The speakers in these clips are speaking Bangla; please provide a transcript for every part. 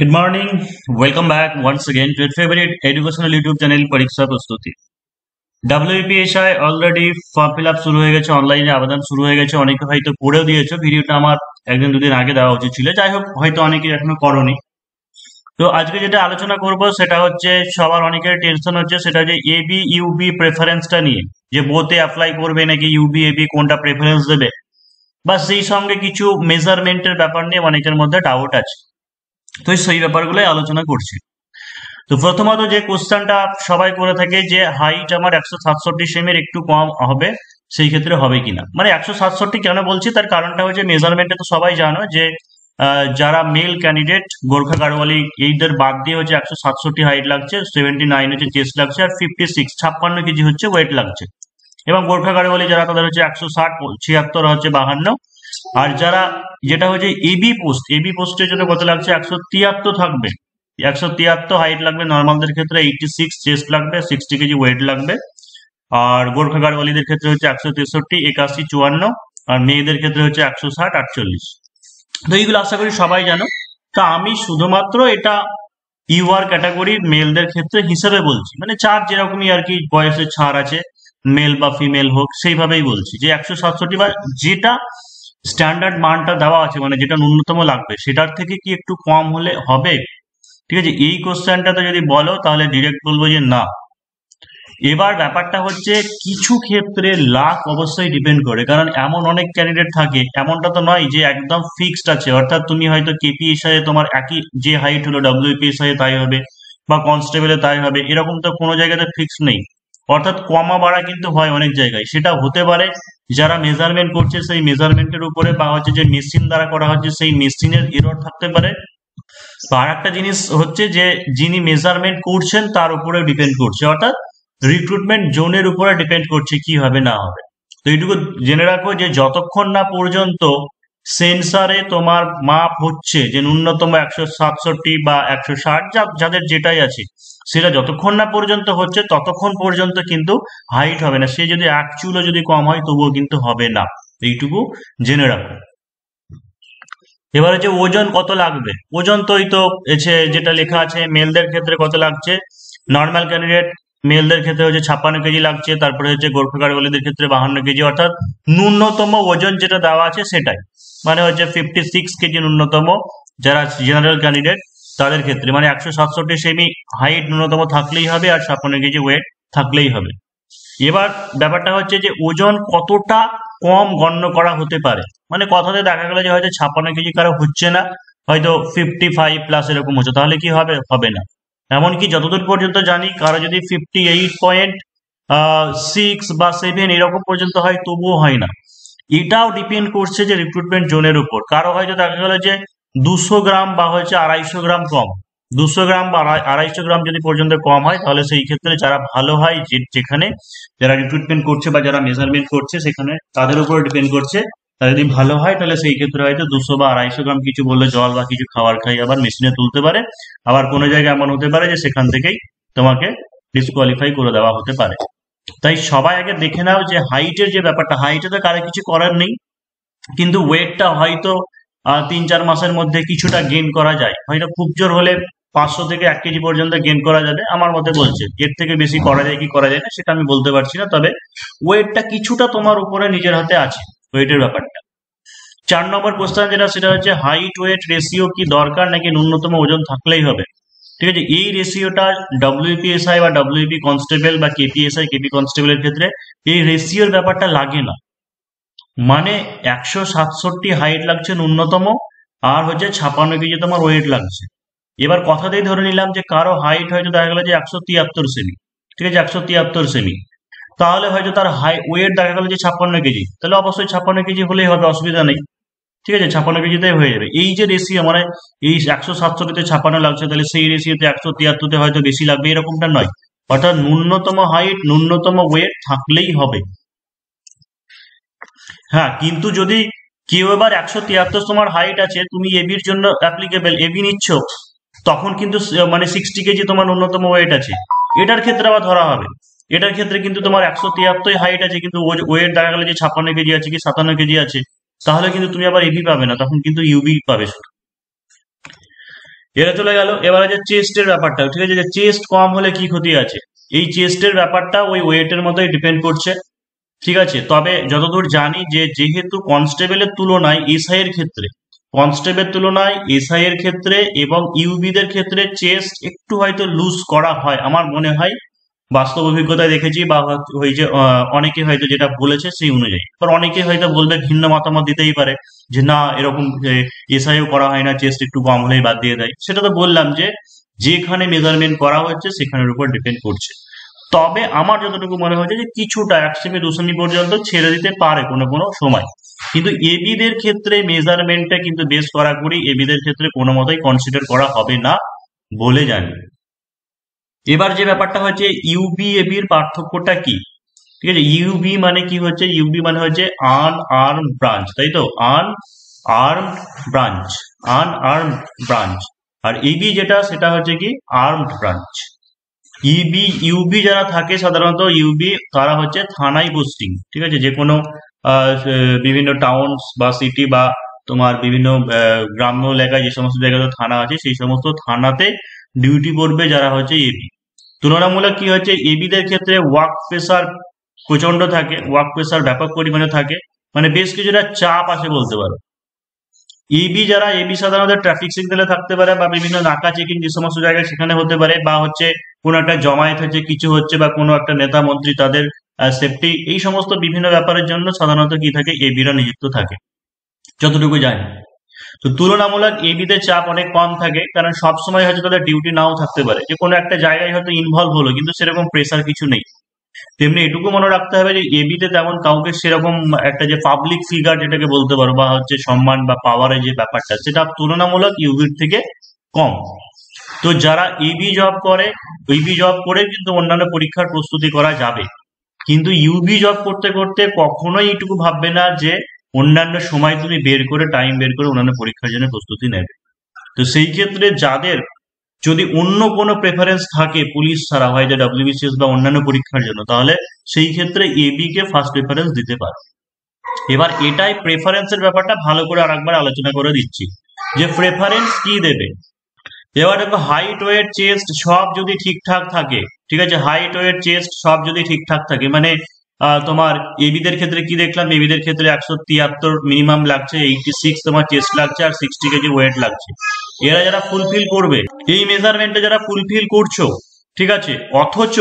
Good morning. Welcome back once again to your favorite educational YouTube channel পরীক্ষা প্রস্তুতি। WPSI already form fill up শুরু হয়ে গেছে, অনলাইনে আবেদন শুরু হয়ে গেছে। অনেকে হয়তো করেও দিয়েছো, ভিডিওটা আমার একদিন দুদিন আগে দেওয়া উচিত ছিল। যাই হোক, হয়তো অনেকে এখনো করোনি। তো আজকে যেটা আলোচনা করব সেটা হচ্ছে সবার অনেকের টেনশন হচ্ছে, সেটা হচ্ছে এবি ইউবি প্রেফারেন্সটা নিয়ে, যে বোতে অ্যাপ্লাই করবে নাকি ইউবি এবি কোনটা প্রেফারেন্স দেবে, বা সেই সঙ্গে কিছু মেজারমেন্টের ব্যাপার নিয়ে অনেকের মধ্যে ডাউট আছে। তো সেই ব্যাপারগুলোই আলোচনা করছি। তো প্রথমত যে কোশ্চেনটা সবাই করে থাকে যে হাইট আমার 167 সেমের একটু কম হবে, সেই ক্ষেত্রে হবে কিনা। মানে 167 কেন বলছি, তার কারণটা হচ্ছে মেজারমেন্টে তো সবাই জানো যে যারা মেল ক্যান্ডিডেট গোর্খা গাড়োয়ালি এইদের বাদ দিয়ে হচ্ছে 167 হাইট লাগছে, 79 হচ্ছে চেস্ট লাগছে, আর 56 হচ্ছে ওয়েট লাগছে। এবং গোর্খা গাড়োয়ালি যারা, তাদের হচ্ছে 160, 76 হচ্ছে 52। আর যারা যেটা হচ্ছে এবি পোস্টের জন্য কত লাগছে, 173 থাকবে। 173 হাইট লাগবে নর্মালদের ক্ষেত্রে, 86 চেস্ট লাগবে, 60 কেজি ওয়েট লাগবে। আর গোর্খা গাড়ওয়ালিদের ক্ষেত্রে হচ্ছে 163, 81, 54। আর মেয়েদের ক্ষেত্রে হচ্ছে 160, 48। তো এইগুলো আশা করি সবাই জানো। তা আমি শুধুমাত্র এটা ইউআর ক্যাটাগরি মেলদের ক্ষেত্রে হিসেবে বলছি, মানে চার যেরকমই আর কি বয়সের ছাড় আছে, মেল বা ফিমেল হোক, সেইভাবেই বলছি যে 167 বা যেটা স্ট্যান্ডার্ড মানটা দেওয়া আছে, মানে যেটা ন্যূনতম লাগবে সেটার থেকে কি একটু কম হলে হবে। ঠিক আছে, এই কোশ্চেনটাতে যদি বলো তাহলে ডিরেক্ট বলবো যে না। এবার ব্যাপারটা হচ্ছে কিছু ক্ষেত্রে লাক অবশ্যই ডিপেন্ড করে, কারণ এমন অনেক ক্যান্ডিডেট থাকে, এমনটা তো নয় যে একদম ফিক্সড আছে। অর্থাৎ তুমি হয়তো কেপিএসআই এ তোমার একই যে হাইট হলো ডব্লিউপিএসআই এ তাই হবে, বা কনস্টেবলে তাই হবে, এরকম তো কোনো জায়গাতে ফিক্স নেই। অর্থাৎ কমা বাড়া কিন্তু হয় অনেক জায়গায়। সেটা হতে পারে যারা মেজারমেন্ট করছে সেই মেজারমেন্টের উপরে, বা হচ্ছে যে মেশিন দ্বারা করা হচ্ছে সেই মেশিনের এরর থাকতে পারে। তো আর একটা জিনিস হচ্ছে যে যিনি মেজারমেন্ট করছেন তার উপরে ডিপেন্ড করছে, অর্থাৎ রিক্রুটমেন্ট জোনের উপরে ডিপেন্ড করছে কি হবে না হবে। তো এইটুকু জেনে রাখো যে যতক্ষণ না পর্যন্ত সেন্সারে তোমার মাপ হচ্ছে যে ন্যূনতম 167 বা 160, যাদের যেটাই আছে, সেটা যতক্ষণ না পর্যন্ত হচ্ছে ততক্ষণ পর্যন্ত কিন্তু হাইট হবে না। সে যদি এক চুলও যদি কম হয় তবুও কিন্তু হবে না, এইটুকু জেনে রাখো। এবার হচ্ছে ওজন কত লাগবে। ওজন তো এই তো যেটা লেখা আছে, মেলদের ক্ষেত্রে কত লাগছে, নর্মাল ক্যান্ডিডেট মেলদের ক্ষেত্রে হচ্ছে 56 কেজি লাগছে, তারপরে হচ্ছে গোর্খা গাড়ওয়ালিদের ক্ষেত্রে 52 কেজি। অর্থাৎ ন্যূনতম ওজন যেটা দেওয়া আছে সেটাই, মানে হচ্ছে 56 কেজি ন্যূনতম যারা জেনারেল ক্যান্ডিডেট তাদের ক্ষেত্রে, মানে 167 সেমি হাইট ন্যূনতম থাকলেই হবে, আর 56 কেজি ওয়েট থাকলেই হবে। এবার ব্যাপারটা হচ্ছে যে ওজন কতটা কম গণ্য করা হতে পারে। মানে কথাতে দেখা গেল যে হয়তো 56 কেজি কারো হচ্ছে না, হয়তো 55+ এরকম হচ্ছে, তাহলে কি হবে, হবে না। এমনকি যতদূর পর্যন্ত জানি কারো যদি 58.6 বা 7 এরকম পর্যন্ত হয় তবুও হয় না। এটাও ডিপেন্ড করছে যে রিক্রুটমেন্ট জোনের উপর। কারো হয়তো দেখা গেল যে 200 গ্রাম বা হচ্ছে 250 গ্রাম কম, 200 গ্রাম বা 250 গ্রাম যদি পর্যন্ত কম হয়, তাহলে সেই ক্ষেত্রে যারা ভালো হয়, যেখানে যারা রিক্রুটমেন্ট করছে বা যারা মেজারমেন্ট করছে সেখানে তাদের উপর ডিপেন্ড করছে। তারা যদি ভালো হয় তাহলে সেই ক্ষেত্রে হয়তো 200 বা 250 গ্রাম কিছু বললে জল বা কিছু খাবার খাই আবার মেশিনে তুলতে পারে। আবার কোনো জায়গায় এমন হতে পারে যে সেখান থেকেই তোমাকে ডিসকোয়ালিফাই করে দেওয়া হতে পারে। তাই সবাই আগে দেখে নাও যে হাইটের যে ব্যাপারটা, হাইটে তো কারো কিছু করার নেই, কিন্তু ওয়েটটা হয়তো 3-4 মাসের মধ্যে কিছুটা গেইন করা যায়। হয়তো খুব জোর হলে 500 থেকে 1 কেজি পর্যন্ত গেইন করা যাবে আমার মতে বলছে। এর থেকে বেশি করা যায় কি করা যায় না সেটা আমি বলতে পারছি না, তবে ওয়েটটা কিছুটা তোমার উপরে নিজের হাতে আছে, ওয়েটের ব্যাপারটা। 4 নম্বর কোশ্চেন যেটা, সেটা হচ্ছে হাইট ওয়েট রেশিও কি দরকার নাকি ন্যূনতম ওজন থাকলেই হবে। ঠিক আছে, এই রেশিওটা ডব্লিউপিএসআই বা ডব্লিউপি কনস্টেবল বা কেপিএসআই কেপি কনস্টেবলের ক্ষেত্রে এই রেশিওর ব্যাপারটা লাগে না। মানে 167 হাইট লাগছে ন্যূনতম, আর হচ্ছে 56 কেজি তোমার ওয়েট লাগছে। এবার কথাতেই ধরে নিলাম যে কারো হাইট হয়তো দেখা গেল যে 173 সেমি, ঠিক আছে, 173 সেমি, তাহলে হয়তো তার ওয়েট দেখা গেল যে 56 কেজি, তাহলে অবশ্যই 56 কেজি হলেই হবে, অসুবিধা নেই। ঠিক আছে, 56 কেজিতেই হয়ে যাবে। এই যে রেশিও, মানে এই 167-তে 56 লাগছে, তাহলে সেই রেশিওতে 173-তে হয়তো বেশি লাগবে, এরকমটা নয়। অর্থাৎ ন্যূনতম হাইট ন্যূনতম ওয়েট থাকলেই হবে। হ্যাঁ, কিন্তু যদি কেউ এবার 173 তোমার হাইট আছে, তুমি এবির জন্য অ্যাপ্লিকেবল, এবি নিচ্ছ, তখন কিন্তু মানে 60 কেজি তোমার ন্যূনতম ওয়েট আছে, এটার ক্ষেত্রে আবার ধরা হবে। এটার ক্ষেত্রে কিন্তু তোমার 173 হাইট আছে, কিন্তু ওয়েট দেখা গেল যে 56 কেজি আছে কি 57 কেজি আছে, তাহলে কিন্তু তুমি আবার এবি পাবে না, তখন কিন্তু ইউবি পাবে শুধু। এটা চলে গেল। এবার আছে চেস্টের ব্যাপারটা, ঠিক আছে, যে চেস্ট কম হলে কি ক্ষতি আছে। এই চেস্টের ব্যাপারটা ওই ওয়েটের মতোই ডিপেন্ড করছে, ঠিক আছে। তবে যতদূর জানি যে যেহেতু কনস্টেবলের তুলনায় এসআই এর ক্ষেত্রে, কনস্টেবল তুলনায় এসআই এর ক্ষেত্রে এবং ইউবিদের ক্ষেত্রে চেস্ট একটু হয়তো লুজ করা হয় আমার মনে হয়, বাস্তব অভিজ্ঞতায় দেখেছি বা হয়েছে। অনেকে হয়তো যেটা বলেছে সেই অনুযায়ী, কারণ অনেকে হয়তো বলবে, ভিন্ন মতামত দিতেই পারে যে না এরকম এসআইও করা হয় না, চেস্ট একটু কম হলেই বাদ দিয়ে দেয়। সেটা তো বললাম যে যেখানে মেজারমেন্ট করা হচ্ছে সেখানের উপর ডিপেন্ড করছে। তবে আমার যতটুকু মনে হচ্ছে যে কিছুটা 1 সেমি 2 সেমি পর্যন্ত ছেড়ে দিতে পারে কোনো কোনো সময়, কিন্তু এবিদের ক্ষেত্রে মেজারমেন্টটা কিন্তু বেশ কড়াকড়ি, এবিদের ক্ষেত্রে কোনো মতেই কনসিডার করা হবে না বলে জানি। এবার যে ব্যাপারটা হচ্ছে ইউবি এবির পার্থক্যটা কি, ঠিক আছে। ইউবি মানে কি হচ্ছে, ইউবি মানে হচ্ছে আনআর্ম ব্রাঞ্চ, তাই তো, আনআর্ম ব্রাঞ্চ, আনআর্ম ব্রাঞ্চ। আর এবি যেটা সেটা হচ্ছে কি আর্মড ব্রাঞ্চ। ইউবি যারা থাকে সাধারণত ইউবি তারা হচ্ছে থানায় পোস্টিং, ঠিক আছে, যে কোনো বিভিন্ন টাউনস বা সিটি বা তোমার বিভিন্ন গ্রাম্য এলাকায় যে সমস্ত জায়গাতে থানা আছে সেই সমস্ত থানাতে ডিউটি করবে যারা হচ্ছে এবি। তুলনামূলক কি হচ্ছে, এবিদের ক্ষেত্রে ওয়ার্ক প্রেসার প্রচন্ড থাকে, ওয়ার্ক প্রেসার ব্যাপক পরিমাণে থাকে, মানে বেশ কিছুটা চাপ আছে বলতে পারো। এবি সাধারণত ট্রাফিক সিগন্যালে থাকতে পারে বা বিভিন্ন নাকা চেকিং যে সমস্ত জায়গায় সেখানে হতে পারে, বা হচ্ছে কোনো একটা জমায়েত হচ্ছে, কিছু হচ্ছে, বা কোনো একটা নেতা মন্ত্রী তাদের সেফটি, এই সমস্ত বিভিন্ন ব্যাপারের জন্য সাধারণত কি থাকে, এবিরা নিযুক্ত থাকে যতটুকু জানি। তো তুলনামূলক এবিতে চাপ অনেক কম থাকে, কারণ সবসময় হয়তো তাদের ডিউটি নাও থাকতে পারে, যে কোনো একটা জায়গায় হয়তো ইনভলভ হলো কিন্তু সেরকম প্রেসার কিছু নেই। তেমনি এটুকু মনে রাখতে হবে যে এবিতে তেমন কাউকে সেরকম একটা যে পাবলিক ফিগার যেটাকে বলতে পারো, বা হচ্ছে সম্মান বা পাওয়ারের যে ব্যাপারটা, সেটা তুলনামূলক ইউবির থেকে কম। তো যারা এবি জব করে কিন্তু অন্যান্য পরীক্ষার প্রস্তুতি করা যাবে, কিন্তু ইউবি জব করতে করতে কখনোই এটুকু ভাববে না যে অন্যান্য সময় তুমি টাইম বের করে অন্যান্য পরীক্ষার জন্য প্রস্তুতি নেবে। তো সেই ক্ষেত্রে যাদের যদি অন্য কোনো প্রেফারেন্স থাকে পুলিশ ছাড়া, হয় যে ডাব্লিউবিসিএস বা অন্যান্য পরীক্ষার জন্য, তাহলে সেই ক্ষেত্রে এবি কে ফার্স্ট প্রেফারেন্স দিতে পারে। এবার এটাই প্রেফারেন্সের ব্যাপারটা ভালো করে আরেকবার আলোচনা করে দিচ্ছি যে প্রেফারেন্স কি দেবে। এবার দেখো, হাইট ওয়েট চেস্ট সব যদি ঠিকঠাক থাকে, ঠিক আছে, হাইট ওয়েট চেস্ট সব যদি ঠিকঠাক থাকে, মানে তোমার এবিদের ক্ষেত্রে কি দেখলাম, এবিদের ক্ষেত্রে 173 মিনিমাম লাগছে, 86 তোমার চেস্ট লাগছে, আর 60 কেজি ওয়েট লাগছে। এরা যারা ফুলফিল করবে এই মেজারমেন্টে, যারা ফুলফিল করছো, ঠিক আছে, অথচ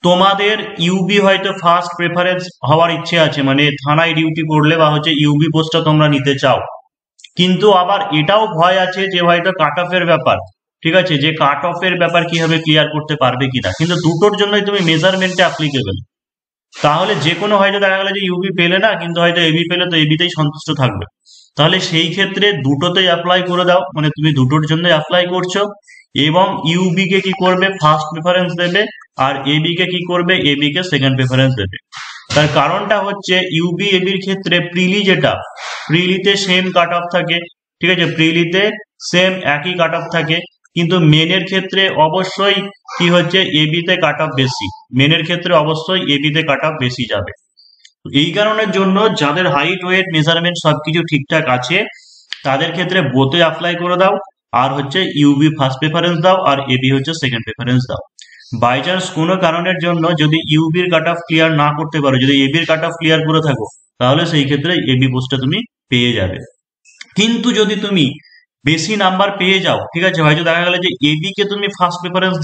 তোমাদের ইউবি হয়তো ফার্স্ট প্রেফারেন্স হওয়ার ইচ্ছে আছে, মানে থানায় ডিউটি করলে বা হচ্ছে ইউবি পোস্টটা তোমরা নিতে চাও, কিন্তু আবার এটাও ভয় আছে যে হয়তো কাট অফ এর ব্যাপার, ঠিক আছে, যে কাট অফ এর ব্যাপার কিভাবে ক্লিয়ার করতে পারবে কিনা, কিন্তু দুটোর জন্যই তুমি মেজারমেন্টে অ্যাপ্লিকেবল। তাহলে যে কোনো হয়তো দেখা গেলো যে ইউবি পেলে না, কিন্তু হয়তো এবি পেলে, তো এবিতেই সন্তুষ্ট থাকবে। তাহলে সেই ক্ষেত্রে দুটোতেই অ্যাপ্লাই করে দাও, মানে তুমি দুটোর জন্য অ্যাপ্লাই করছো, এবং ইউবি কে কি করবে, ফার্স্ট প্রেফারেন্স দেবে, আর এবি কে কি করবে, এবি কে সেকেন্ড প্রেফারেন্স দেবে। তার কারণটা হচ্ছে ইউবি এবির ক্ষেত্রে প্রিলিতে সেম কাট অফ থাকে, ঠিক আছে, প্রিলিতে সেম একই কাট অফ থাকে, কিন্তু মেনের ক্ষেত্রে অবশ্যই কি হচ্ছে, এবিতে কাট অফ বেশি, মেনের ক্ষেত্রে অবশ্যই এবিতে কাট অফ বেশি যাবে। এই কারণের জন্য যাদের হাইট ওয়েট মেজারমেন্ট সবকিছু ঠিকঠাক আছে তাদের ক্ষেত্রে বোতে অ্যাপ্লাই করে দাও, আর হচ্ছে ইউবি ফার্স্ট প্রেফারেন্স দাও, আর এবি হচ্ছে সেকেন্ড প্রেফারেন্স দাও। বাই চান্স কোনো কারণের জন্য যদি ইউবির কাট অফ ক্লিয়ার না করতে পারো, যদি এবির কাট অফ ক্লিয়ার করে থাকো, তাহলে সেই ক্ষেত্রে এবি পোস্টটা তুমি পেয়ে যাবে। কিন্তু যদি তুমি বেশি নাম্বার পেয়ে যাও, ঠিক আছে, হয়তো দেখা গেল যে এবি কে তুমি ফার্স্ট প্রেফারেন্স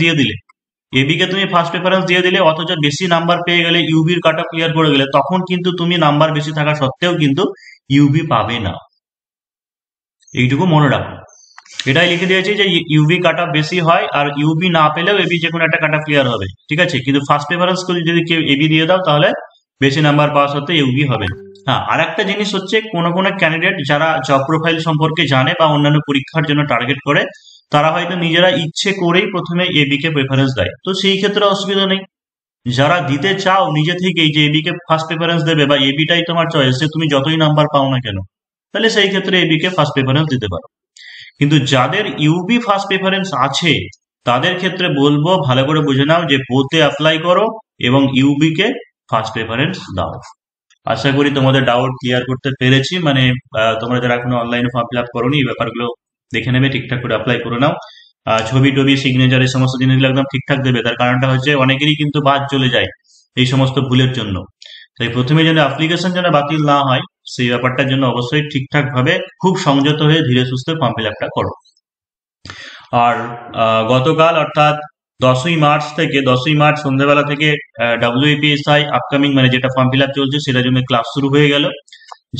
দিয়ে দিলে, অথচ বেশি নাম্বার পেয়ে গেলে, ইউবির কাট অফ ক্লিয়ার করে গেলে, তখন কিন্তু তুমি নাম্বার বেশি থাকা সত্ত্বেও কিন্তু ইউবি পাবে না। এইটুকু মনে রাখো। এটাই লিখে দিয়েছি যে ইউবি কাট অফ বেশি হয়, আর ইউবি না পেলেও এবি যে কোনো একটা কাট অফ ক্লিয়ার হবে, ঠিক আছে, কিন্তু ফার্স্ট প্রেফারেন্স যদি কেউ এবি দিয়ে দাও তাহলে বেশি নাম্বার পাওয়া সত্ত্বেও ইউবি হবে না। হ্যাঁ, আর একটা জিনিস হচ্ছে, কোনো কোনো ক্যান্ডিডেট যারা জব প্রোফাইল সম্পর্কে জানে বা অন্যান্য পরীক্ষার জন্য টার্গেট করে, তারা হয়তো নিজেরা ইচ্ছে করেই প্রথমে এবি কে প্রেফারেন্স দেয়, তো সেই ক্ষেত্রে অসুবিধা নেই। যারা দিতে চাও নিজে থেকেই যে এবি কে ফার্স্ট প্রেফারেন্স দেবে, বা এবিটাই তোমার চয়েস, যে তুমি যতই নাম্বার পাও না কেন, তাহলে সেই ক্ষেত্রে এবি কে ফার্স্ট প্রেফারেন্স দিতে পারো। কিন্তু যাদের ইউবি ফার্স্ট প্রেফারেন্স আছে তাদের ক্ষেত্রে বলবো ভালো করে বুঝে নাও যে বোতে অ্যাপ্লাই করো এবং ইউবি কে ফার্স্ট প্রেফারেন্স দাও। আশা করি তোমাদের ডাউট ক্লিয়ার করতে পেরেছি, মানে তোমরা যারা এখনো অনলাইনে ফর্ম ফিল আপ করোনি এই ব্যাপারগুলো দেখে নেবে, ঠিকঠাক করে অ্যাপ্লাই করে নাও। ছবি টবি সিগনেচার এই সমস্ত জিনিসগুলো একদম ঠিকঠাক দেবে। তার কারণটা হচ্ছে অনেকেরই কিন্তু বাদ চলে যায় এই সমস্ত ভুলের জন্য। তাই প্রথমে যেন অ্যাপ্লিকেশন যেন বাতিল না হয়, সেই ব্যাপারটার জন্য অবশ্যই ঠিকঠাক ভাবে খুব সংযত হয়ে ধীরে সুস্থে ফর্ম ফিল আপটা করো। আর গতকাল অর্থাৎ 10ই মার্চ থেকে 10ই মার্চ সন্ধ্যেবেলা থেকে WPSI আপকামিং মানে যেটা ফর্ম ফিল আপ চলছে সেটার জন্য ক্লাস শুরু হয়ে গেল।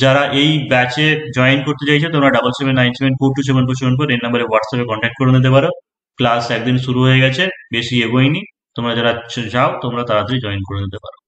যারা এই ব্যাচে জয়েন করতে চাইছো তোমরা 7797427474 এই নাম্বারে হোয়াটসঅ্যাপে কন্ট্যাক্ট করে নিতে পারো। ক্লাস একদিন শুরু হয়ে গেছে, বেশি এগোয়নি। তোমরা যারা যাও তোমরা তাড়াতাড়ি জয়েন করে নিতে পারো।